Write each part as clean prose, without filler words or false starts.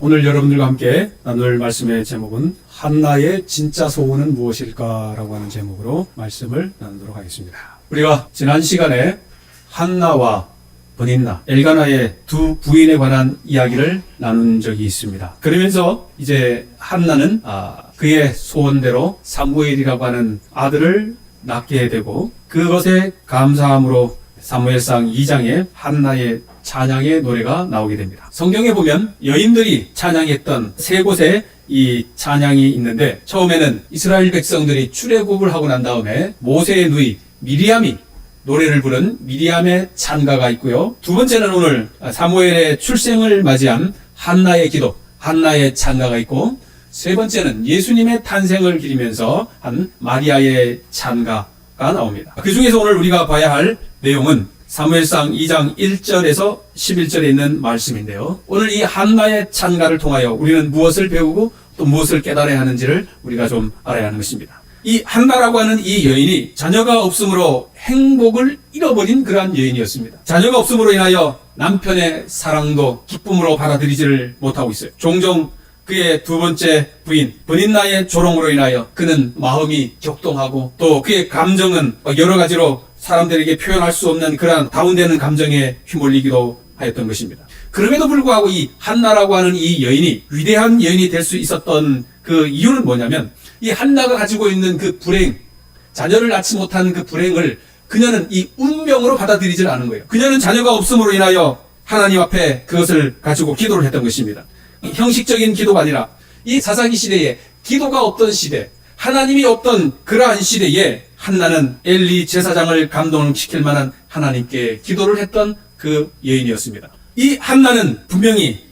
오늘 여러분들과 함께 나눌 말씀의 제목은 한나의 진짜 소원은 무엇일까라고 하는 제목으로 말씀을 나누도록 하겠습니다. 우리가 지난 시간에 한나와 브닌나, 엘가나의 두 부인에 관한 이야기를 나눈 적이 있습니다. 그러면서 이제 한나는 그의 소원대로 사무엘이라고 하는 아들을 낳게 되고 그것에 감사함으로 사무엘상 2장에 한나의 찬양의 노래가 나오게 됩니다. 성경에 보면 여인들이 찬양했던 세 곳에 이 찬양이 있는데, 처음에는 이스라엘 백성들이 출애굽을 하고 난 다음에 모세의 누이 미리암이 노래를 부른 미리암의 찬가가 있고요. 두 번째는 오늘 사무엘의 출생을 맞이한 한나의 기도, 한나의 찬가가 있고, 세 번째는 예수님의 탄생을 기리면서 한 마리아의 찬가가 나옵니다. 그 중에서 오늘 우리가 봐야 할 내용은 사무엘상 2장 1절에서 11절에 있는 말씀인데요. 오늘 이 한나의 찬가를 통하여 우리는 무엇을 배우고 또 무엇을 깨달아야 하는지를 우리가 좀 알아야 하는 것입니다. 이 한나라고 하는 이 여인이 자녀가 없음으로 행복을 잃어버린 그러한 여인이었습니다. 자녀가 없음으로 인하여 남편의 사랑도 기쁨으로 받아들이지를 못하고 있어요. 종종 그의 두 번째 부인 브닌나의 조롱으로 인하여 그는 마음이 격동하고 또 그의 감정은 여러 가지로 사람들에게 표현할 수 없는 그러한 다운되는 감정에 휘몰리기도 하였던 것입니다. 그럼에도 불구하고 이 한나라고 하는 이 여인이 위대한 여인이 될 수 있었던 그 이유는 뭐냐면, 이 한나가 가지고 있는 그 불행, 자녀를 낳지 못한 그 불행을 그녀는 이 운명으로 받아들이질 않은 거예요. 그녀는 자녀가 없음으로 인하여 하나님 앞에 그것을 가지고 기도를 했던 것입니다. 형식적인 기도가 아니라 이 사사기 시대에 기도가 없던 시대, 하나님이 없던 그러한 시대에 한나는 엘리 제사장을 감동시킬 만한 하나님께 기도를 했던 그 여인이었습니다. 이 한나는 분명히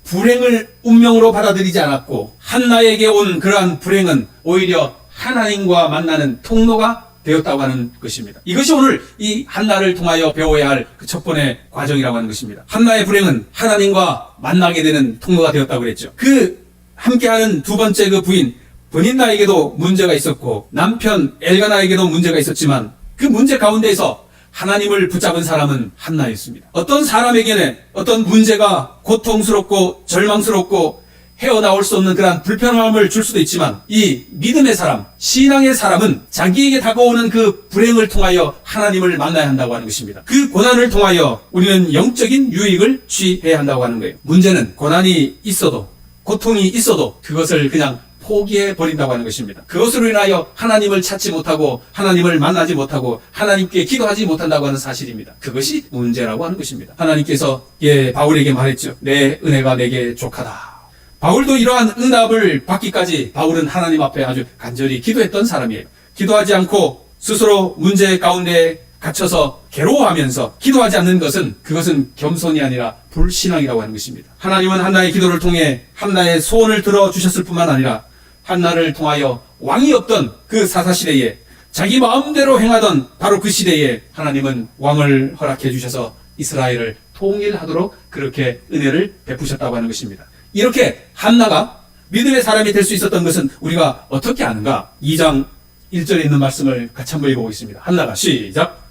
불행을 운명으로 받아들이지 않았고, 한나에게 온 그러한 불행은 오히려 하나님과 만나는 통로가 되었다고 하는 것입니다. 이것이 오늘 이 한나를 통하여 배워야 할 그 첫 번째 과정이라고 하는 것입니다. 한나의 불행은 하나님과 만나게 되는 통로가 되었다고 그랬죠. 그 함께하는 두 번째 그 부인 브닌나에게도 문제가 있었고 남편 엘가나에게도 문제가 있었지만, 그 문제 가운데에서 하나님을 붙잡은 사람은 한나였습니다. 어떤 사람에게는 어떤 문제가 고통스럽고 절망스럽고 헤어나올 수 없는 그러한 불편함을 줄 수도 있지만, 이 믿음의 사람, 신앙의 사람은 자기에게 다가오는 그 불행을 통하여 하나님을 만나야 한다고 하는 것입니다. 그 고난을 통하여 우리는 영적인 유익을 취해야 한다고 하는 거예요. 문제는 고난이 있어도, 고통이 있어도 그것을 그냥 포기해 버린다고 하는 것입니다. 그것으로 인하여 하나님을 찾지 못하고 하나님을 만나지 못하고 하나님께 기도하지 못한다고 하는 사실입니다. 그것이 문제라고 하는 것입니다. 하나님께서 바울에게 말했죠. 내 은혜가 내게 족하다. 바울도 이러한 응답을 받기까지 바울은 하나님 앞에 아주 간절히 기도했던 사람이에요. 기도하지 않고 스스로 문제 가운데 갇혀서 괴로워하면서 기도하지 않는 것은, 그것은 겸손이 아니라 불신앙이라고 하는 것입니다. 하나님은 한나의 기도를 통해 한나의 소원을 들어주셨을 뿐만 아니라 한나를 통하여 왕이 없던 그 사사시대에 자기 마음대로 행하던 바로 그 시대에 하나님은 왕을 허락해 주셔서 이스라엘을 통일하도록 그렇게 은혜를 베푸셨다고 하는 것입니다. 이렇게 한나가 믿음의 사람이 될 수 있었던 것은 우리가 어떻게 아는가? 2장 1절에 있는 말씀을 같이 한번 읽어보겠습니다. 한나가 시작!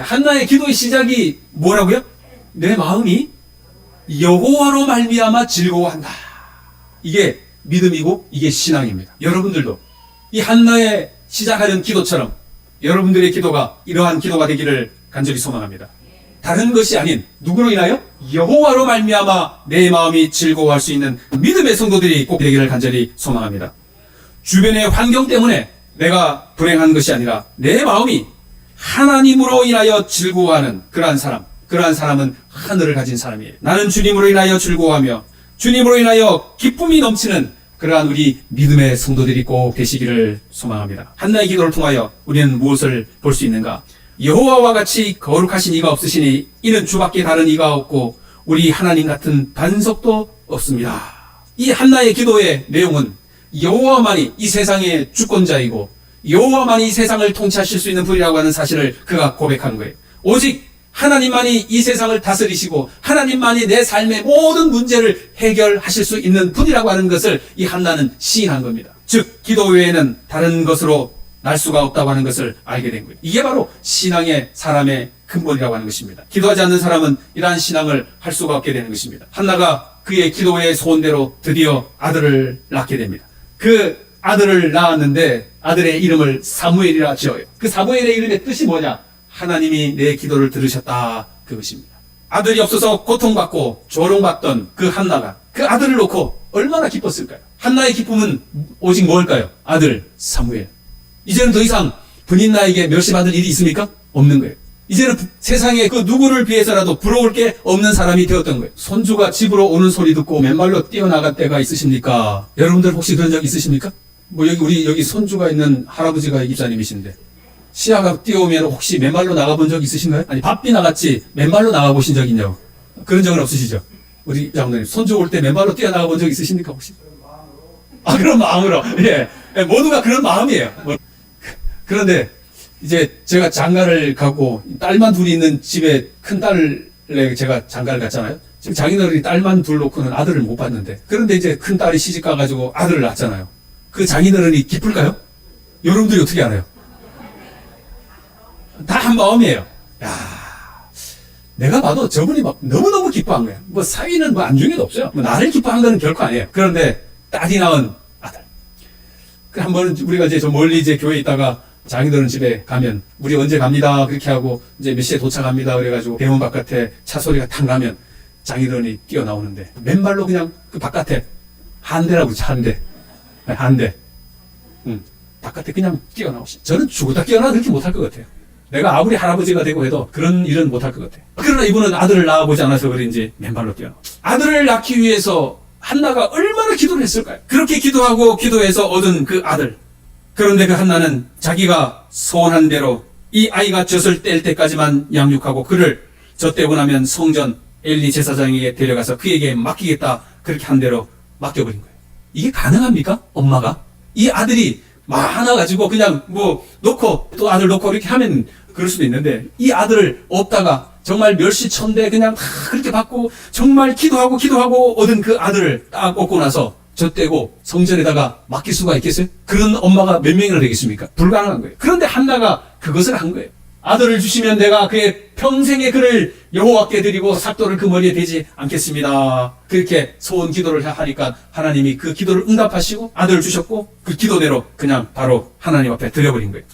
한나의 기도의 시작이 뭐라고요? 내 마음이 여호와로 말미암아 즐거워한다. 이게 믿음이고 이게 신앙입니다. 여러분들도 이 한나의 시작하는 기도처럼 여러분들의 기도가 이러한 기도가 되기를 간절히 소망합니다. 다른 것이 아닌 누구로 인하여? 여호와로 말미암아 내 마음이 즐거워할 수 있는 믿음의 성도들이 꼭 되기를 간절히 소망합니다. 주변의 환경 때문에 내가 불행한 것이 아니라 내 마음이 하나님으로 인하여 즐거워하는 그러한 사람은 하늘을 가진 사람이에요. 나는 주님으로 인하여 즐거워하며 주님으로 인하여 기쁨이 넘치는 그러한 우리 믿음의 성도들이 꼭 되시기를 소망합니다. 한나의 기도를 통하여 우리는 무엇을 볼 수 있는가? 여호와와 같이 거룩하신 이가 없으시니 이는 주밖에 다른 이가 없고 우리 하나님 같은 반석도 없습니다. 이 한나의 기도의 내용은 여호와만이 이 세상의 주권자이고 여호와만이 이 세상을 통치하실 수 있는 분이라고 하는 사실을 그가 고백한 거예요. 오직 하나님만이 이 세상을 다스리시고 하나님만이 내 삶의 모든 문제를 해결하실 수 있는 분이라고 하는 것을 이 한나는 시인한 겁니다. 즉 기도 외에는 다른 것으로 날 수가 없다고 하는 것을 알게 된 거예요. 이게 바로 신앙의 사람의 근본이라고 하는 것입니다. 기도하지 않는 사람은 이러한 신앙을 할 수가 없게 되는 것입니다. 한나가 그의 기도의 소원대로 드디어 아들을 낳게 됩니다. 그 아들을 낳았는데 아들의 이름을 사무엘이라 지어요. 그 사무엘의 이름의 뜻이 뭐냐? 하나님이 내 기도를 들으셨다, 그것입니다. 아들이 없어서 고통받고 조롱받던 그 한나가 그 아들을 놓고 얼마나 기뻤을까요? 한나의 기쁨은 오직 뭘까요? 아들 사무엘. 이제는 더 이상 본인 나에게 멸시받을 일이 있습니까? 없는 거예요. 이제는 세상에 그 누구를 비해서라도 부러울 게 없는 사람이 되었던 거예요. 손주가 집으로 오는 소리 듣고 맨발로 뛰어나갈 때가 있으십니까? 여러분들 혹시 그런 적 있으십니까? 뭐 여기 손주가 있는 할아버지가 입사님이신데 시야가 뛰어오면 혹시 맨발로 나가본 적 있으신가요? 아니 바삐 나갔지 맨발로 나가보신 적 있냐고. 그런 적은 없으시죠? 우리 장로님 손주 올 때 맨발로 뛰어나가본 적 있으십니까 혹시? 그런 마음으로. 예. 모두가 그런 마음이에요. 그런데 이제 제가 장가를 가고 딸만 둘이 있는 집에 큰 딸에 제가 장가를 갔잖아요. 지금 장인어른이 딸만 둘 놓고는 아들을 못 봤는데, 그런데 이제 큰 딸이 시집 가가지고 아들을 낳았잖아요. 그 장인어른이 기쁠까요? 여러분들이 어떻게 알아요? 다 한 마음이에요. 야, 내가 봐도 저분이 막 너무너무 기뻐한 거야. 뭐 사위는 뭐 안중에도 없어요. 뭐 나를 기뻐한 거는 결코 아니에요. 그런데 딸이 낳은 아들. 한 번은 우리가 이제 저 멀리 이제 교회에 있다가 장인어른 집에 가면 우리 언제 갑니다 그렇게 하고 이제 몇 시에 도착합니다 그래가지고 대문 바깥에 차 소리가 탁 나면 장인어른이 뛰어나오는데 맨발로 그냥 그 바깥에 한대라고 그러죠. 한대. 바깥에 그냥 뛰어나오시. 저는 죽었다 깨어나 그렇게 못할 것 같아요. 내가 아무리 할아버지가 되고 해도 그런 일은 못할 것 같아요. 그러나 이분은 아들을 낳아보지 않아서 그런지 맨발로 뛰어나오죠. 아들을 낳기 위해서 한나가 얼마나 기도를 했을까요? 그렇게 기도하고 기도해서 얻은 그 아들. 그런데 그 한나는 자기가 소원한 대로 이 아이가 젖을 뗄 때까지만 양육하고 그를 젖대고 나면 성전 엘리 제사장에게 데려가서 그에게 맡기겠다, 그렇게 한 대로 맡겨버린 거예요. 이게 가능합니까? 엄마가? 이 아들이 많아가지고 그냥 뭐 놓고 또 아들 놓고 이렇게 하면 그럴 수도 있는데, 이 아들을 없다가 정말 멸시천대 그냥 다 그렇게 받고 정말 기도하고 얻은 그 아들을 딱 얻고 나서 젖대고 성전에다가 맡길 수가 있겠어요? 그런 엄마가 몇 명이나 되겠습니까? 불가능한 거예요. 그런데 한나가 그것을 한 거예요. 아들을 주시면 내가 그의 평생의 그를 여호와께 드리고 삭도를 그 머리에 대지 않겠습니다. 그렇게 소원 기도를 하니까 하나님이 그 기도를 응답하시고 아들을 주셨고 그 기도대로 그냥 바로 하나님 앞에 드려버린 거예요.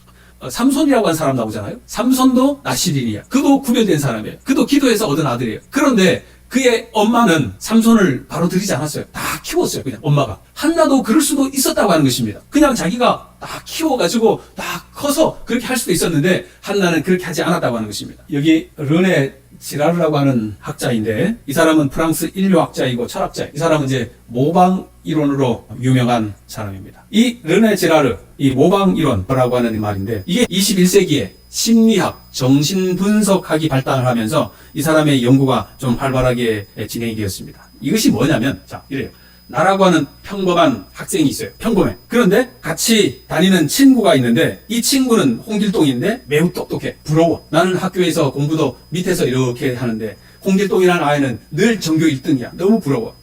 삼손이라고 하는 사람 나오잖아요. 삼손도 나시린이야. 그도 구별된 사람이에요. 그도 기도해서 얻은 아들이에요. 그런데 그의 엄마는 삼손을 바로 드리지 않았어요. 다 키웠어요. 그냥 엄마가. 한나도 그럴 수도 있었다고 하는 것입니다. 그냥 자기가 다 키워가지고 다 커서 그렇게 할 수도 있었는데 한나는 그렇게 하지 않았다고 하는 것입니다. 여기 르네 지라르라고 하는 학자인데, 이 사람은 프랑스 인류학자이고 철학자예요. 이 사람은 이제 모방 이론으로 유명한 사람입니다. 이 르네 지라르, 이 모방 이론이라고 하는 말인데, 이게 21세기에 심리학, 정신분석학이 발달을 하면서 이 사람의 연구가 좀 활발하게 진행이 되었습니다. 이것이 뭐냐면, 자, 이래요. 나라고 하는 평범한 학생이 있어요. 평범해. 그런데 같이 다니는 친구가 있는데, 이 친구는 홍길동인데 매우 똑똑해. 부러워. 나는 학교에서 공부도 밑에서 이렇게 하는데 홍길동이라는 아이는 늘 전교 1등이야. 너무 부러워.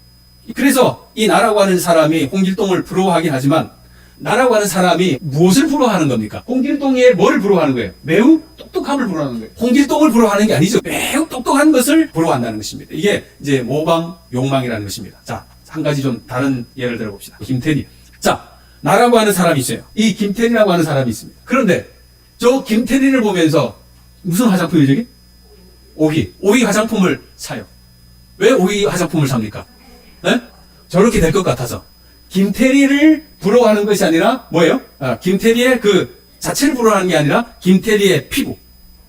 그래서 이 나라고 하는 사람이 홍길동을 부러워하긴 하지만, 나라고 하는 사람이 무엇을 부러워하는 겁니까? 홍길동의 뭐를 부러워하는 거예요? 매우 똑똑함을 부러워하는 거예요. 홍길동을 부러워하는 게 아니죠. 매우 똑똑한 것을 부러워한다는 것입니다. 이게 이제 모방 욕망이라는 것입니다. 자, 한 가지 좀 다른 예를 들어봅시다. 김태리. 자, 나라고 하는 사람이 있어요. 이 김태리라고 하는 사람이 있습니다. 그런데 저 김태리를 보면서 무슨 화장품이죠, 이게? 오이 화장품을 사요. 왜 오이 화장품을 삽니까? 네? 저렇게 될 것 같아서. 김태리를 부러워하는 것이 아니라 뭐예요? 김태리의 그 자체를 부러워하는 게 아니라 김태리의 피부,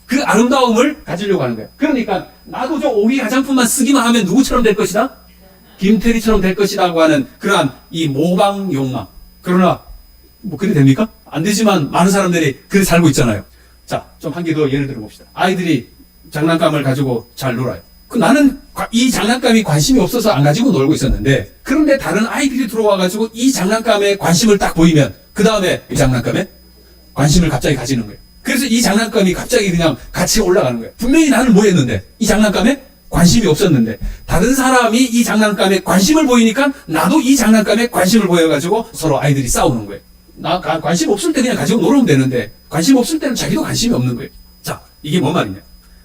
그 아름다움을 가지려고 하는 거예요. 그러니까 나도 저 오이 화장품만 쓰기만 하면 누구처럼 될 것이다? 김태리처럼 될 것이라고 하는 그러한 이 모방 욕망. 그러나 뭐 그래 됩니까? 안 되지만 많은 사람들이 그렇게 살고 있잖아요. 자, 좀 한 개 더 예를 들어봅시다. 아이들이 장난감을 가지고 잘 놀아요. 나는 이 장난감이 관심이 없어서 안 가지고 놀고 있었는데, 그런데 다른 아이들이 들어와가지고 이 장난감에 관심을 딱 보이면 그 다음에 이 장난감에 관심을 갑자기 가지는 거예요. 그래서 이 장난감이 갑자기 그냥 가치가 올라가는 거예요. 분명히 나는 뭐 했는데, 이 장난감에 관심이 없었는데, 다른 사람이 이 장난감에 관심을 보이니까 나도 이 장난감에 관심을 보여가지고 서로 아이들이 싸우는 거예요. 나 관심 없을 때 그냥 가지고 놀으면 되는데, 관심 없을 때는 자기도 관심이 없는 거예요. 자, 이게 뭐 말이냐.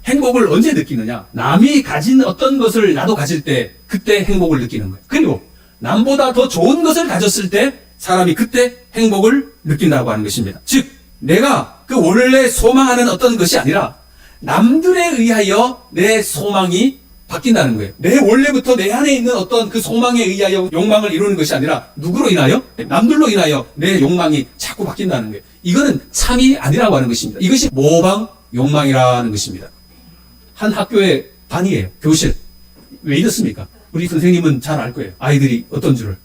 행복을 언제 느끼느냐. 남이 가진 어떤 것을 나도 가질 때, 그때 행복을 느끼는 거예요. 그리고 남보다 더 좋은 것을 가졌을 때 사람이 그때 행복을 느낀다고 하는 것입니다. 즉, 내가 그 원래 소망하는 어떤 것이 아니라 남들에 의하여 내 소망이 바뀐다는 거예요. 내 원래부터 내 안에 있는 어떤 그 소망에 의하여 욕망을 이루는 것이 아니라 누구로 인하여? 남들로 인하여 내 욕망이 자꾸 바뀐다는 거예요. 이거는 참이 아니라고 하는 것입니다. 이것이 모방 욕망이라는 것입니다. 한 학교의 반이에요. 교실. 왜 이렇습니까? 우리 선생님은 잘 알 거예요. 아이들이 어떤 줄을.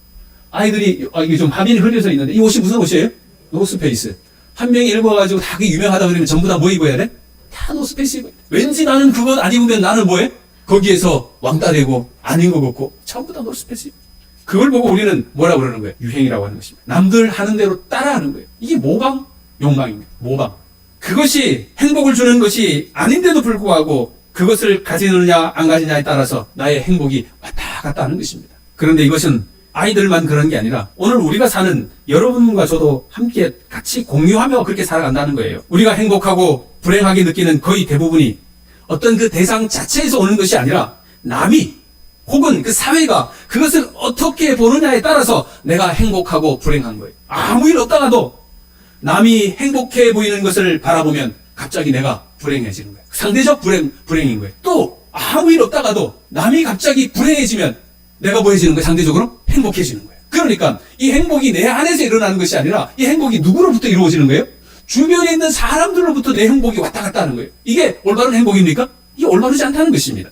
아이들이, 이게 좀 화면이 흐려져 있는데, 이 옷이 무슨 옷이에요? 노스페이스. 한 명이 읽어가지고 다 그게 유명하다 그러면 전부 다 뭐 입어야 돼? 다 노스페이스 입어야 돼. 왠지 나는 그것 안 입으면 나는 뭐해? 거기에서 왕따 되고, 아닌 것 같고, 전부 다 노스페이스 입어야 돼. 그걸 보고 우리는 뭐라고 그러는 거예요? 유행이라고 하는 것입니다. 남들 하는 대로 따라하는 거예요. 이게 모방 욕망입니다. 모방. 그것이 행복을 주는 것이 아닌데도 불구하고 그것을 가지느냐 안 가지느냐에 따라서 나의 행복이 왔다 갔다 하는 것입니다. 그런데 이것은 아이들만 그런 게 아니라 오늘 우리가 사는 여러분과 저도 함께 같이 공유하며 그렇게 살아간다는 거예요. 우리가 행복하고 불행하게 느끼는 거의 대부분이 어떤 그 대상 자체에서 오는 것이 아니라 남이 혹은 그 사회가 그것을 어떻게 보느냐에 따라서 내가 행복하고 불행한 거예요. 아무 일 없다가도 남이 행복해 보이는 것을 바라보면 갑자기 내가 불행해지는 거예요. 상대적 불행인 거예요. 또 아무 일 없다가도 남이 갑자기 불행해지면 내가 뭐 해지는 거예요? 상대적으로 행복해지는 거예요. 그러니까 이 행복이 내 안에서 일어나는 것이 아니라 이 행복이 누구로부터 이루어지는 거예요? 주변에 있는 사람들로부터 내 행복이 왔다 갔다 하는 거예요. 이게 올바른 행복입니까? 이게 올바르지 않다는 것입니다.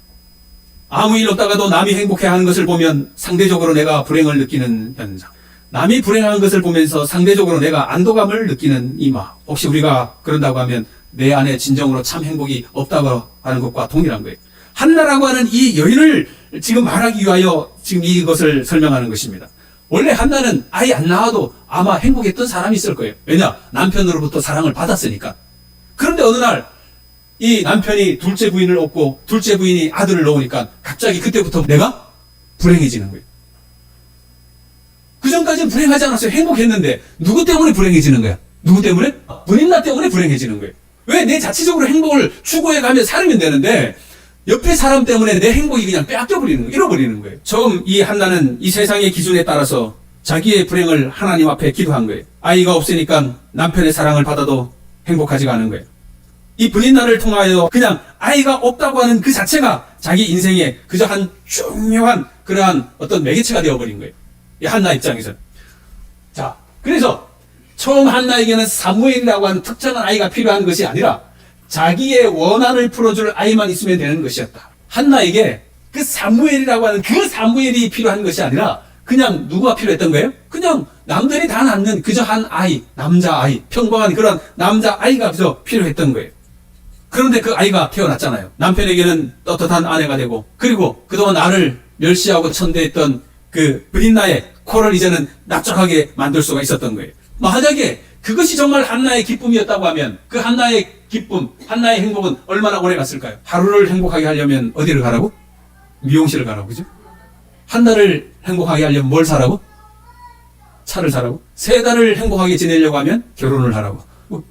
아무 일 없다가도 남이 행복해하는 것을 보면 상대적으로 내가 불행을 느끼는 현상. 남이 불행한 것을 보면서 상대적으로 내가 안도감을 느끼는 이마. 혹시 우리가 그런다고 하면 내 안에 진정으로 참 행복이 없다고 하는 것과 동일한 거예요. 한나라고 하는 이 여인을 지금 말하기 위하여 지금 이것을 설명하는 것입니다. 원래 한나는 아이 안 낳아도 아마 행복했던 사람이 있을 거예요. 왜냐? 남편으로부터 사랑을 받았으니까. 그런데 어느 날 이 남편이 둘째 부인을 얻고 둘째 부인이 아들을 낳으니까 갑자기 그때부터 내가 불행해지는 거예요. 그 전까지는 불행하지 않았어요. 행복했는데 누구 때문에 불행해지는 거야? 누구 때문에? 본인나 때문에 불행해지는 거예요. 왜? 내 자체적으로 행복을 추구해가며 살면 되는데 옆에 사람 때문에 내 행복이 그냥 빼앗겨버리는 거예요. 잃어버리는 거예요. 처음 이 한나는 이 세상의 기준에 따라서 자기의 불행을 하나님 앞에 기도한 거예요. 아이가 없으니까 남편의 사랑을 받아도 행복하지가 않은 거예요. 이 분인난을 통하여 그냥 아이가 없다고 하는 그 자체가 자기 인생에 그저 한 중요한 그러한 어떤 매개체가 되어버린 거예요. 이 한나 입장에서. 자, 그래서 처음 한나에게는 사무엘이라고 하는 특정한 아이가 필요한 것이 아니라 자기의 원한을 풀어줄 아이만 있으면 되는 것이었다. 한나에게 그 사무엘이라고 하는 그 사무엘이 필요한 것이 아니라 그냥 누구가 필요했던 거예요? 그냥 남들이 다 낳는 그저 한 아이, 남자아이, 평범한 그런 남자아이가 그저 필요했던 거예요. 그런데 그 아이가 태어났잖아요. 남편에게는 떳떳한 아내가 되고 그리고 그동안 나를 멸시하고 천대했던 그 브린나의 코를 이제는 납작하게 만들 수가 있었던 거예요. 만약에 그것이 정말 한나의 기쁨이었다고 하면 그 한나의 기쁨, 한나의 행복은 얼마나 오래 갔을까요? 하루를 행복하게 하려면 어디를 가라고? 미용실을 가라고, 그죠? 한나를 행복하게 하려면 뭘 사라고? 차를 사라고? 3달을 행복하게 지내려고 하면 결혼을 하라고.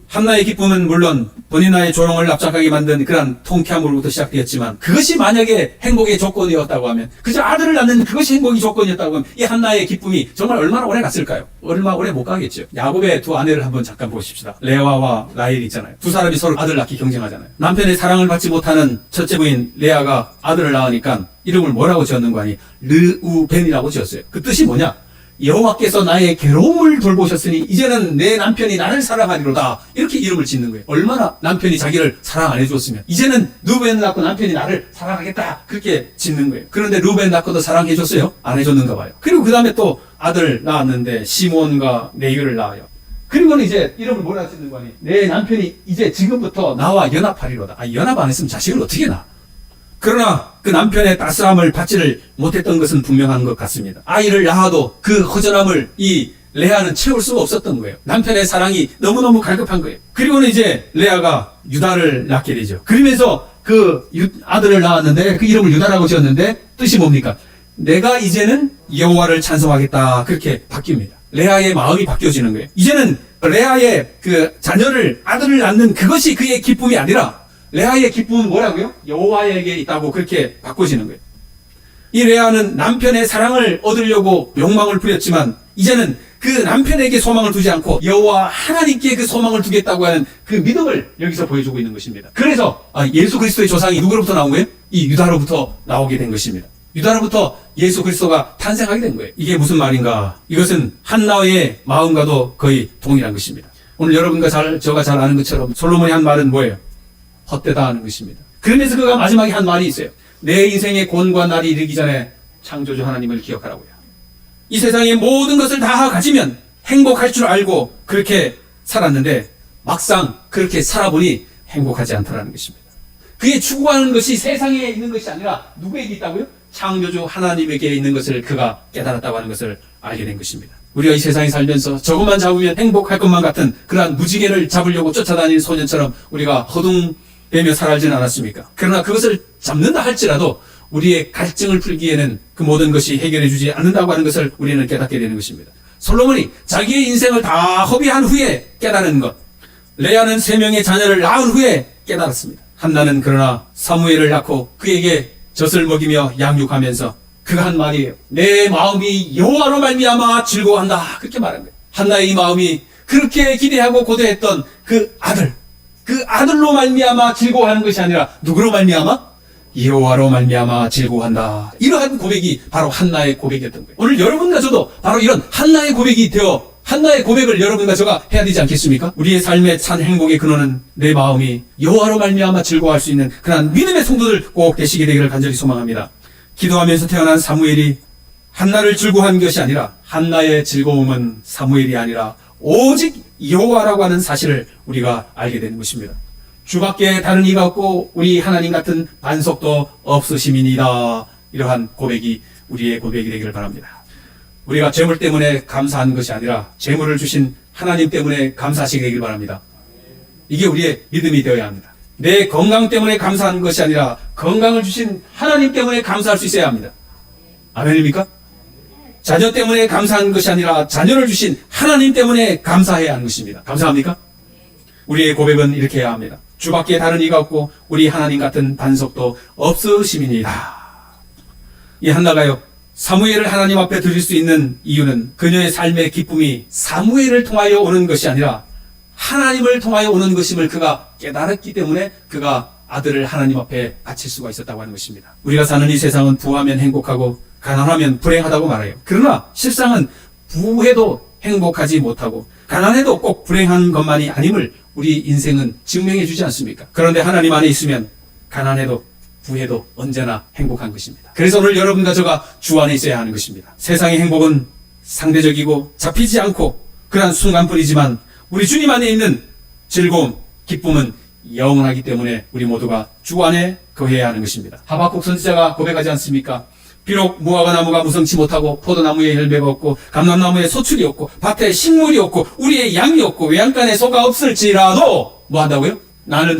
한나의 기쁨은 물론 본인의 조롱을 납작하게 만든 그런 통쾌함으로부터 시작되었지만 그것이 만약에 행복의 조건이었다고 하면 그저 아들을 낳는 그것이 행복의 조건이었다고 하면 이 한나의 기쁨이 정말 얼마나 오래 갔을까요? 얼마 오래 못 가겠죠. 야곱의 두 아내를 한번 잠깐 보십시다. 레아와 라헬 있잖아요. 두 사람이 서로 아들 낳기 경쟁하잖아요. 남편의 사랑을 받지 못하는 첫째 부인 레아가 아들을 낳으니까 이름을 뭐라고 지었는 거 아니? 르우벤이라고 지었어요. 그 뜻이 뭐냐? 여호와께서 나의 괴로움을 돌보셨으니 이제는 내 남편이 나를 사랑하리로다. 이렇게 이름을 짓는 거예요. 얼마나 남편이 자기를 사랑 안 해줬으면 이제는 르우벤 낳고 남편이 나를 사랑하겠다. 그렇게 짓는 거예요. 그런데 르우벤 낳고도 사랑해줬어요? 안 해줬는가 봐요. 그리고 그 다음에 또 아들 낳았는데 시몬과 레위를 낳아요. 그리고는 이제 이름을 뭐라 짓는 거 아니? 내 남편이 이제 지금부터 나와 연합하리로다. 연합 안 했으면 자식을 어떻게 낳아? 그러나 그 남편의 따스함을 받지를 못했던 것은 분명한 것 같습니다. 아이를 낳아도 그 허전함을 이 레아는 채울 수가 없었던 거예요. 남편의 사랑이 너무너무 갈급한 거예요. 그리고는 이제 레아가 유다를 낳게 되죠. 그러면서 그 아들을 낳았는데 그 이름을 유다라고 지었는데 뜻이 뭡니까? 내가 이제는 여호와를 찬송하겠다. 그렇게 바뀝니다. 레아의 마음이 바뀌어지는 거예요. 이제는 레아의 그 자녀를 아들을 낳는 그것이 그의 기쁨이 아니라 레아의 기쁨은 뭐라고요? 여호와에게 있다고 그렇게 바꿔지는 거예요. 이 레아는 남편의 사랑을 얻으려고 욕망을 부렸지만 이제는 그 남편에게 소망을 두지 않고 여호와 하나님께 그 소망을 두겠다고 하는 그 믿음을 여기서 보여주고 있는 것입니다. 그래서 예수 그리스도의 조상이 누구로부터 나온 거예요? 이 유다로부터 나오게 된 것입니다. 유다로부터 예수 그리스도가 탄생하게 된 거예요. 이게 무슨 말인가? 이것은 한나의 마음과도 거의 동일한 것입니다. 오늘 여러분과 저가 잘 아는 것처럼 솔로몬이 한 말은 뭐예요? 헛되다 하는 것입니다. 그러면서 그가 마지막에 한 말이 있어요. 내 인생의 곤고한 날이 이르기 전에 창조주 하나님을 기억하라고요. 이 세상의 모든 것을 다 가지면 행복할 줄 알고 그렇게 살았는데 막상 그렇게 살아보니 행복하지 않더라는 것입니다. 그의 추구하는 것이 세상에 있는 것이 아니라 누구에게 있다고요? 창조주 하나님에게 있는 것을 그가 깨달았다고 하는 것을 알게 된 것입니다. 우리가 이 세상에 살면서 저것만 잡으면 행복할 것만 같은 그러한 무지개를 잡으려고 쫓아다니는 소년처럼 우리가 허둥대며 살아지는 않았습니까? 그러나 그것을 잡는다 할지라도 우리의 갈증을 풀기에는 그 모든 것이 해결해 주지 않는다고 하는 것을 우리는 깨닫게 되는 것입니다. 솔로몬이 자기의 인생을 다 허비한 후에 깨달은 것, 레아는 3명의 자녀를 낳은 후에 깨달았습니다. 한나는 그러나 사무엘을 낳고 그에게 젖을 먹이며 양육하면서 그가 한 말이에요. 내 마음이 여호와로 말미암아 즐거워한다. 그렇게 말한 거예요. 한나의 이 마음이 그렇게 기대하고 고대했던 그 아들로 말미암아 즐거워하는 것이 아니라 누구로 말미암아? 여호와로 말미암아 즐거워한다. 이러한 고백이 바로 한나의 고백이었던 거예요. 오늘 여러분과 저도 바로 이런 한나의 고백이 되어 한나의 고백을 여러분과 저가 해야 되지 않겠습니까? 우리의 삶의 참 행복의 근원은 내 마음이 여호와로 말미암아 즐거워할 수 있는 그런 믿음의 성도들 꼭 되시게 되기를 간절히 소망합니다. 기도하면서 태어난 사무엘이 한나를 즐거워한 것이 아니라 한나의 즐거움은 사무엘이 아니라 오직 여호와라고 하는 사실을 우리가 알게 되는 것입니다. 주밖에 다른 이가 없고 우리 하나님 같은 반석도 없으심이니이다. 이러한 고백이 우리의 고백이 되기를 바랍니다. 우리가 재물 때문에 감사하는 것이 아니라 재물을 주신 하나님 때문에 감사하시게 되길 바랍니다. 이게 우리의 믿음이 되어야 합니다. 내 건강 때문에 감사하는 것이 아니라 건강을 주신 하나님 때문에 감사할 수 있어야 합니다. 아멘입니까? 자녀 때문에 감사하는 것이 아니라 자녀를 주신 하나님 때문에 감사해야 하는 것입니다. 감사합니까? 우리의 고백은 이렇게 해야 합니다. 주밖에 다른 이가 없고 우리 하나님 같은 반석도 없으심이니이다. 이 한나가요, 사무엘을 하나님 앞에 드릴 수 있는 이유는 그녀의 삶의 기쁨이 사무엘을 통하여 오는 것이 아니라 하나님을 통하여 오는 것임을 그가 깨달았기 때문에 그가 아들을 하나님 앞에 바칠 수가 있었다고 하는 것입니다. 우리가 사는 이 세상은 부하면 행복하고 가난하면 불행하다고 말해요. 그러나 실상은 부해도 행복하지 못하고 가난해도 꼭 불행한 것만이 아님을 우리 인생은 증명해 주지 않습니까? 그런데 하나님 안에 있으면 가난해도 부해도 언제나 행복한 것입니다. 그래서 오늘 여러분과 저가 주 안에 있어야 하는 것입니다. 세상의 행복은 상대적이고 잡히지 않고 그러한 순간뿐이지만 우리 주님 안에 있는 즐거움, 기쁨은 영원하기 때문에 우리 모두가 주 안에 거해야 하는 것입니다. 하박국 선지자가 고백하지 않습니까? 비록 무화과 나무가 무성치 못하고 포도나무에 열매가 없고 감람나무에 소출이 없고 밭에 식물이 없고 우리의 양이 없고 외양간에 소가 없을지라도 뭐 한다고요? 나는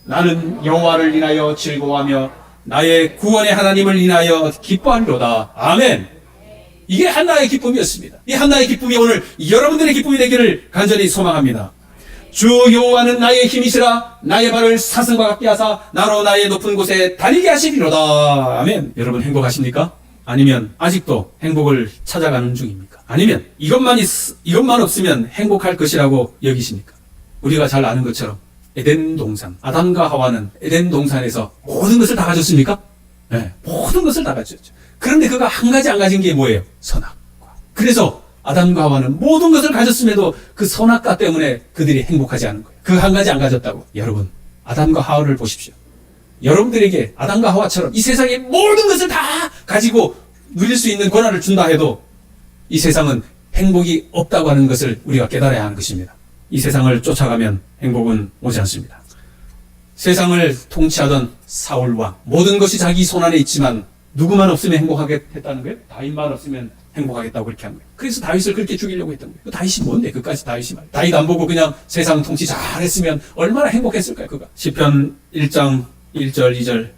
나는 여호와를 인하여 즐거워하며 나의 구원의 하나님을 인하여 기뻐하리로다. 아멘. 이게 한나의 기쁨이었습니다. 이 한나의 기쁨이 오늘 여러분들의 기쁨이 되기를 간절히 소망합니다. 주 여호와는 나의 힘이시라 나의 발을 사슴과 같게 하사 나로 나의 높은 곳에 다니게 하시리로다. 아멘. 여러분 행복하십니까? 아니면 아직도 행복을 찾아가는 중입니까? 아니면 이것만 없으면 행복할 것이라고 여기십니까? 우리가 잘 아는 것처럼 에덴 동산, 아담과 하와는 에덴 동산에서 모든 것을 다 가졌습니까? 네, 모든 것을 다 가졌죠. 그런데 그가 한 가지 안 가진 게 뭐예요? 선악과. 그래서 아담과 하와는 모든 것을 가졌음에도 그 선악과 때문에 그들이 행복하지 않은 거예요. 그 한 가지 안 가졌다고. 여러분, 아담과 하와를 보십시오. 여러분들에게 아담과 하와처럼 이 세상의 모든 것을 다 가지고 누릴 수 있는 권한을 준다 해도 이 세상은 행복이 없다고 하는 것을 우리가 깨달아야 하는 것입니다. 이 세상을 쫓아가면 행복은 오지 않습니다. 세상을 통치하던 사울왕, 모든 것이 자기 손안에 있지만 누구만 없으면 행복하게 했다는 거예요? 다윗만 없으면 행복하겠다고 그렇게 한 거예요. 그래서 다윗을 그렇게 죽이려고 했던 거예요. 그 다윗이 뭔데? 그까지 다윗이 말. 다윗 안 보고 그냥 세상 통치 잘했으면 얼마나 행복했을까요? 그가. 시편 1장 1절 2절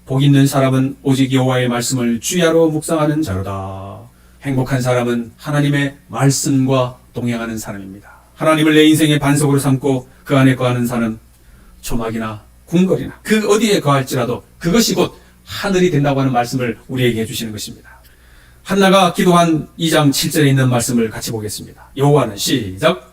복 있는 사람은 오직 여호와의 말씀을 주야로 묵상하는 자로다. 행복한 사람은 하나님의 말씀과 동행하는 사람입니다. 하나님을 내 인생의 반석으로 삼고 그 안에 거하는 사람, 초막이나 궁궐이나 그 어디에 거할지라도 그것이 곧 하늘이 된다고 하는 말씀을 우리에게 해주시는 것입니다. 한나가 기도한 2장 7절에 있는 말씀을 같이 보겠습니다. 여호와는 시작.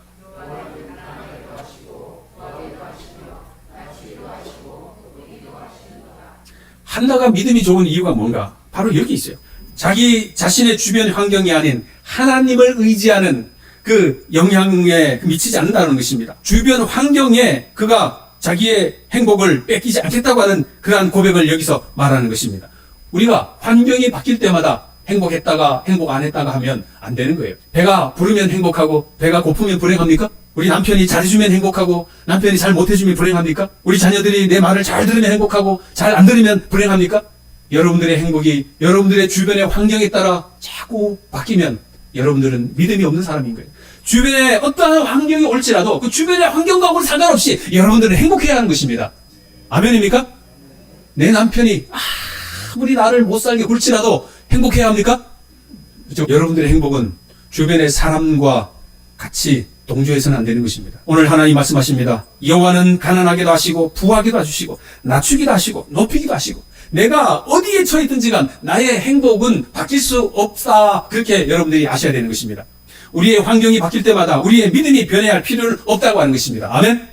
한나가 믿음이 좋은 이유가 뭔가? 바로 여기 있어요. 자기 자신의 주변 환경이 아닌 하나님을 의지하는 그 영향에 미치지 않는다는 것입니다. 주변 환경에 그가 자기의 행복을 뺏기지 않겠다고 하는 그러한 고백을 여기서 말하는 것입니다. 우리가 환경이 바뀔 때마다 행복했다가 행복 안 했다가 하면 안 되는 거예요. 배가 부르면 행복하고 배가 고프면 불행합니까? 우리 남편이 잘해주면 행복하고 남편이 잘 못해주면 불행합니까? 우리 자녀들이 내 말을 잘 들으면 행복하고 잘 안 들으면 불행합니까? 여러분들의 행복이 여러분들의 주변의 환경에 따라 자꾸 바뀌면 여러분들은 믿음이 없는 사람인 거예요. 주변에 어떠한 환경이 올지라도 그 주변의 환경과는 상관없이 여러분들은 행복해야 하는 것입니다. 아멘입니까? 내 남편이 아무리 나를 못 살게 굴지라도 행복해야 합니까? 그렇죠? 여러분들의 행복은 주변의 사람과 같이 동조해서는 안 되는 것입니다. 오늘 하나님 말씀하십니다. 여호와는 가난하게도 하시고 부하게도 해주시고 낮추기도 하시고 높이기도 하시고 내가 어디에 처했든지 간 나의 행복은 바뀔 수 없다. 그렇게 여러분들이 아셔야 되는 것입니다. 우리의 환경이 바뀔 때마다 우리의 믿음이 변해야 할 필요는 없다고 하는 것입니다. 아멘?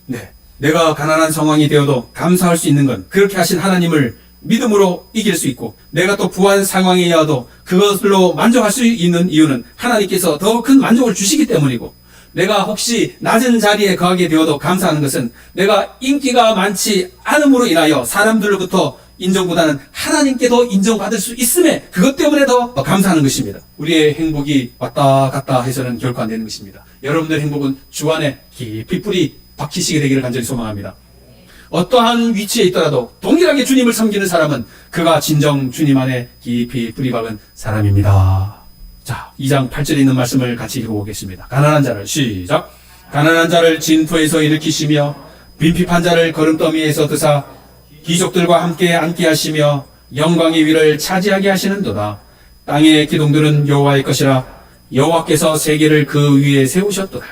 네. 내가 가난한 상황이 되어도 감사할 수 있는 건 그렇게 하신 하나님을 믿음으로 이길 수 있고 내가 또 부한 상황이어도 그것으로 만족할 수 있는 이유는 하나님께서 더 큰 만족을 주시기 때문이고 내가 혹시 낮은 자리에 거하게 되어도 감사하는 것은 내가 인기가 많지 않음으로 인하여 사람들로부터 인정보다는 하나님께도 인정받을 수 있음에 그것 때문에 더 감사하는 것입니다. 우리의 행복이 왔다 갔다 해서는 결코 안 되는 것입니다. 여러분들의 행복은 주 안에 깊이 뿌리 박히시게 되기를 간절히 소망합니다. 어떠한 위치에 있더라도 동일하게 주님을 섬기는 사람은 그가 진정 주님 안에 깊이 뿌리 박은 사람입니다. 자, 2장 8절에 있는 말씀을 같이 읽어보겠습니다. 가난한 자를 시작. 가난한 자를 진토에서 일으키시며 빈핍한 자를 거름더미에서 드사 귀족들과 함께 앉게 하시며 영광의 위를 차지하게 하시는도다. 땅의 기둥들은 여호와의 것이라 여호와께서 세계를 그 위에 세우셨도다.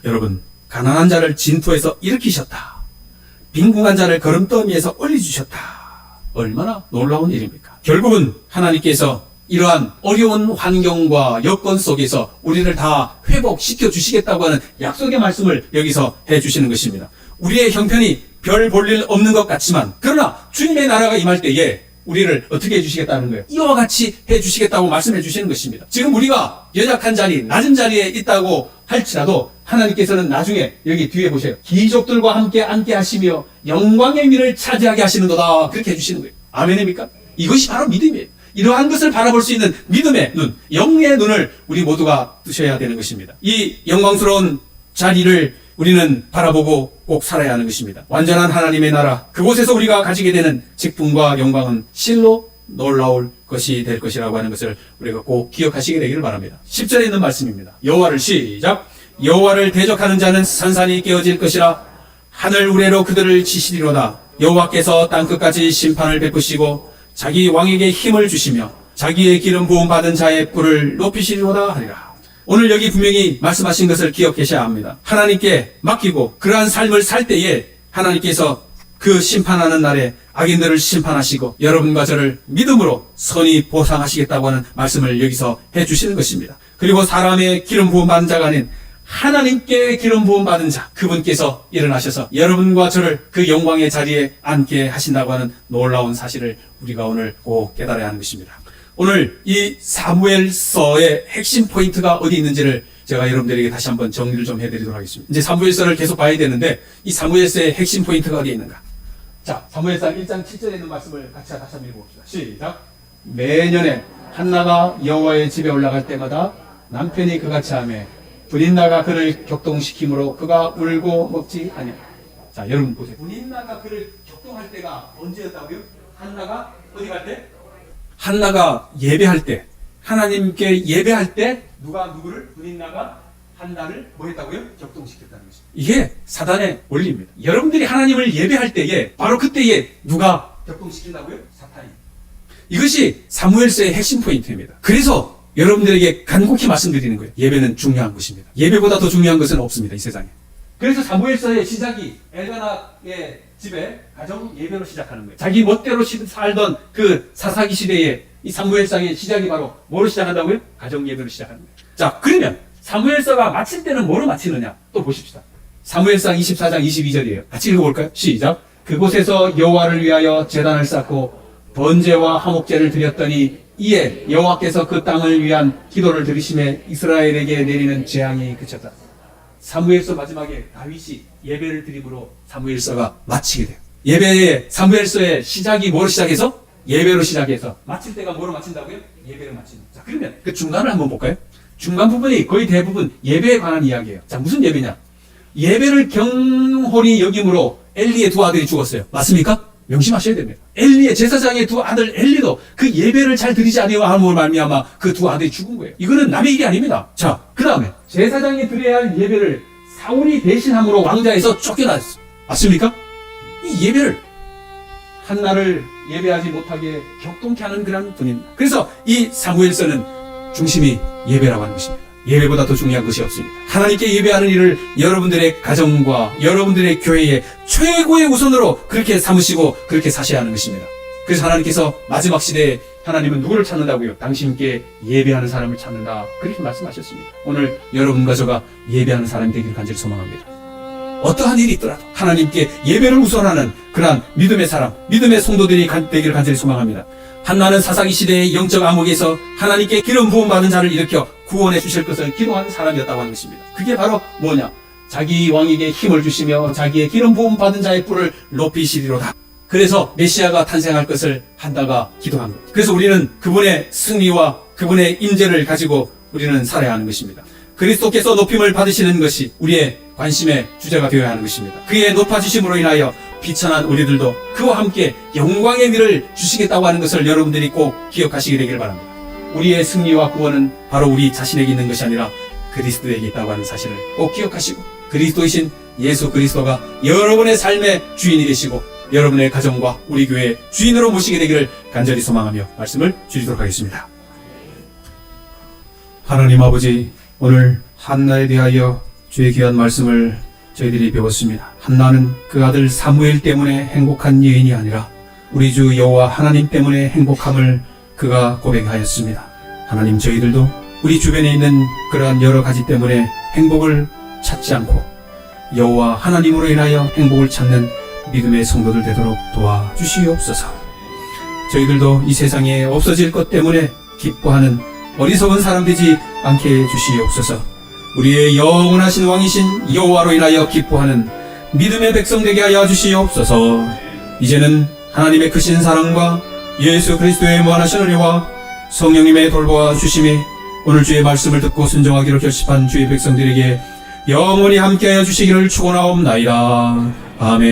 여러분, 가난한 자를 진토에서 일으키셨다. 빈궁한 자를 거름더미에서 올려주셨다. 얼마나 놀라운 일입니까? 결국은 하나님께서 이러한 어려운 환경과 여건 속에서 우리를 다 회복시켜 주시겠다고 하는 약속의 말씀을 여기서 해주시는 것입니다. 우리의 형편이 별 볼 일 없는 것 같지만 그러나 주님의 나라가 임할 때에 우리를 어떻게 해주시겠다는 거예요? 이와 같이 해주시겠다고 말씀해 주시는 것입니다. 지금 우리가 연약한 자리, 낮은 자리에 있다고 할지라도 하나님께서는 나중에 여기 뒤에 보세요. 귀족들과 함께 앉게 하시며 영광의 위를 차지하게 하시는도다. 그렇게 해주시는 거예요. 아멘입니까? 이것이 바로 믿음이에요. 이러한 것을 바라볼 수 있는 믿음의 눈, 영의 눈을 우리 모두가 뜨셔야 되는 것입니다. 이 영광스러운 자리를 우리는 바라보고 꼭 살아야 하는 것입니다. 완전한 하나님의 나라, 그곳에서 우리가 가지게 되는 직분과 영광은 실로 놀라울 것이 될 것이라고 하는 것을 우리가 꼭 기억하시게 되기를 바랍니다. 10절에 있는 말씀입니다. 여호와를 시작. 여호와를 대적하는 자는 산산이 깨어질 것이라 하늘 우레로 그들을 치시리로다. 여호와께서 땅끝까지 심판을 베푸시고 자기 왕에게 힘을 주시며 자기의 기름 부음 받은 자의 뿔을 높이시리로다 하리라. 오늘 여기 분명히 말씀하신 것을 기억하셔야 합니다. 하나님께 맡기고 그러한 삶을 살 때에 하나님께서 그 심판하는 날에 악인들을 심판하시고 여러분과 저를 믿음으로 선히 보상하시겠다고 하는 말씀을 여기서 해주시는 것입니다. 그리고 사람의 기름 부음 받은 자가 아닌 하나님께 기름 부음 받은 자, 그분께서 일어나셔서 여러분과 저를 그 영광의 자리에 앉게 하신다고 하는 놀라운 사실을 우리가 오늘 꼭 깨달아야 하는 것입니다. 오늘 이 사무엘서의 핵심 포인트가 어디 있는지를 제가 여러분들에게 다시 한번 정리를 좀 해드리도록 하겠습니다. 이제 사무엘서를 계속 봐야 되는데 이 사무엘서의 핵심 포인트가 어디에 있는가? 자, 사무엘상 1장 7절에 있는 말씀을 같이 다시 한번 읽어봅시다. 시작. 매년에 한나가 여호와의 집에 올라갈 때마다 남편이 그같이 하며 분인나가 그를 격동시키므로 그가 울고 먹지 아니하. 자, 여러분 보세요. 분인나가 그를 격동할 때가 언제였다고요? 한나가 어디 갈 때? 한나가 예배할 때, 하나님께 예배할 때 누가 누구를 분인나가 한나를 뭐 했다고요? 격동시켰다는 것입니다. 이게 사단의 원리입니다. 여러분들이 하나님을 예배할 때에 바로 그때에 누가 격동시킨다고요? 사탄이. 이것이 사무엘서의 핵심 포인트입니다. 그래서 여러분들에게 간곡히 말씀드리는 거예요. 예배는 중요한 것입니다. 예배보다 더 중요한 것은 없습니다. 이 세상에. 그래서 사무엘서의 시작이 엘가나의 집에 가정 예배로 시작하는 거예요. 자기 멋대로 살던 그 사사기 시대에 이 사무엘상의 시작이 바로 뭐로 시작한다고요? 가정 예배로 시작하는 거예요. 자, 그러면 사무엘서가 마칠 때는 뭐로 마치느냐? 또 보십시다. 사무엘상 24장 22절이에요. 같이 읽어볼까요? 시작. 그곳에서 여호와를 위하여 제단을 쌓고 번제와 화목제를 드렸더니 이에 여호와께서 그 땅을 위한 기도를 들으심에 이스라엘에게 내리는 재앙이 그쳤다. 사무엘서 마지막에 다윗이 예배를 드림으로 사무엘서가 마치게 돼요. 예배의 사무엘서의 시작이 뭐로 시작해서? 예배로 시작해서 마칠 때가 뭐로 마친다고요? 예배로 마치는. 자, 그러면 그 중간을 한번 볼까요? 중간 부분이 거의 대부분 예배에 관한 이야기예요. 자, 무슨 예배냐? 예배를 경홀히 여김으로 엘리의 두 아들이 죽었어요. 맞습니까? 명심하셔야 됩니다. 엘리의 제사장의 두 아들 엘리도 그 예배를 잘 드리지 아니함으로 말미암아 그 두 아들이 죽은 거예요. 이거는 남의 일이 아닙니다. 자, 그 다음에 제사장이 드려야 할 예배를 사울이 대신함으로 왕자에서 쫓겨났어요. 맞습니까? 이 예배를 한나를 예배하지 못하게 격동케 하는 그런 분입니다. 그래서 이 사무엘서는 중심이 예배라고 하는 것입니다. 예배보다 더 중요한 것이 없습니다. 하나님께 예배하는 일을 여러분들의 가정과 여러분들의 교회의 최고의 우선으로 그렇게 삼으시고 그렇게 사셔야 하는 것입니다. 그래서 하나님께서 마지막 시대에 하나님은 누구를 찾는다고요? 당신께 예배하는 사람을 찾는다. 그렇게 말씀하셨습니다. 오늘 여러분과 저가 예배하는 사람이 되기를 간절히 소망합니다. 어떠한 일이 있더라도 하나님께 예배를 우선하는 그러한 믿음의 사람, 믿음의 성도들이 되기를 간절히 소망합니다. 한나는 사사기 시대의 영적 암흑에서 하나님께 기름 부음 받은 자를 일으켜 구원해 주실 것을 기도한 사람이었다고 하는 것입니다. 그게 바로 뭐냐? 자기 왕에게 힘을 주시며 자기의 기름 부음 받은 자의 뿔을 높이시리로다. 그래서 메시아가 탄생할 것을 한나가 기도한 것. 그래서 우리는 그분의 승리와 그분의 임재를 가지고 우리는 살아야 하는 것입니다. 그리스도께서 높임을 받으시는 것이 우리의 관심의 주제가 되어야 하는 것입니다. 그의 높아지심으로 인하여 비천한 우리들도 그와 함께 영광의 미를 주시겠다고 하는 것을 여러분들이 꼭 기억하시게 되기를 바랍니다. 우리의 승리와 구원은 바로 우리 자신에게 있는 것이 아니라 그리스도에게 있다고 하는 사실을 꼭 기억하시고 그리스도이신 예수 그리스도가 여러분의 삶의 주인이 되시고 여러분의 가정과 우리 교회의 주인으로 모시게 되기를 간절히 소망하며 말씀을 드리도록 하겠습니다. 하나님 아버지, 오늘 한나에 대하여 주의 귀한 말씀을 저희들이 배웠습니다. 한나는 그 아들 사무엘 때문에 행복한 여인이 아니라 우리 주 여호와 하나님 때문에 행복함을 그가 고백하였습니다. 하나님, 저희들도 우리 주변에 있는 그러한 여러 가지 때문에 행복을 찾지 않고 여호와 하나님으로 인하여 행복을 찾는 믿음의 성도들 되도록 도와주시옵소서. 저희들도 이 세상에 없어질 것 때문에 기뻐하는 어리석은 사람 되지 않게 해주시옵소서. 우리의 영원하신 왕이신 여호와로 인하여 기뻐하는 믿음의 백성 되게 하여 주시옵소서. 이제는 하나님의 크신 사랑과 예수 그리스도의 무한하신 은혜와 성령님의 돌보아 주심이 오늘 주의 말씀을 듣고 순종하기로 결심한 주의 백성들에게 영원히 함께하여 주시기를 축원하옵나이다. 아멘.